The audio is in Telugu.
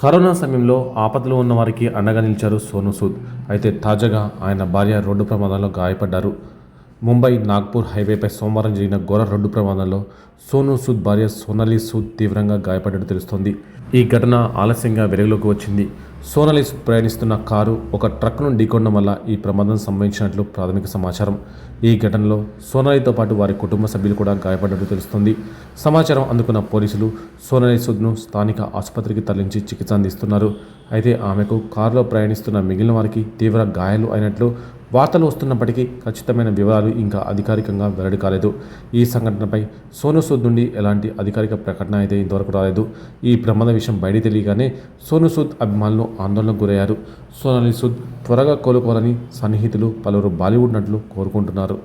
కరోనా సమయంలో ఆపదలో ఉన్న వారికి అండగా నిలిచారు సోనూ సూద్. అయితే తాజాగా ఆయన భార్య రోడ్డు ప్రమాదంలో గాయపడ్డారు. ముంబై నాగ్పూర్ హైవేపై సోమవారం జరిగిన ఘోర రోడ్డు ప్రమాదంలో సోనూ సూద్ భార్య సోనాలి సూద్ తీవ్రంగా గాయపడ్డట్టు తెలుస్తోంది. ఈ ఘటన ఆలస్యంగా వెలుగులోకి వచ్చింది. సోనాలి సూద్ ప్రయాణిస్తున్న కారు ఒక ట్రక్ను ఢీకొనడం వల్ల ఈ ప్రమాదం సంభవించినట్లు ప్రాథమిక సమాచారం. ఈ ఘటనలో సోనాలితో పాటు వారి కుటుంబ సభ్యులు కూడా గాయపడ్డట్టు తెలుస్తోంది. సమాచారం అందుకున్న పోలీసులు సోనాలి సూద్ను స్థానిక ఆసుపత్రికి తరలించి చికిత్స అందిస్తున్నారు. అయితే ఆమెకు కారులో ప్రయాణిస్తున్న మిగిలిన వారికి తీవ్ర గాయాలు అయినట్లు వార్తలు వస్తున్నప్పటికీ ఖచ్చితమైన వివరాలు ఇంకా అధికారికంగా వెల్లడి కాలేదు. ఈ సంఘటనపై సోనూ సూద్ నుండి ఎలాంటి అధికారిక ప్రకటన అయితే ఇంతవరకు రాలేదు. ఈ ప్రమాద విషయం బయట తెలియగానే సోనూ సూద్ అభిమానులు ఆందోళనకు గురయ్యారు. సోనాలి సూద్ త్వరగా కోలుకోవాలని సన్నిహితులు పలువురు బాలీవుడ్ నటులు కోరుకుంటున్నారు.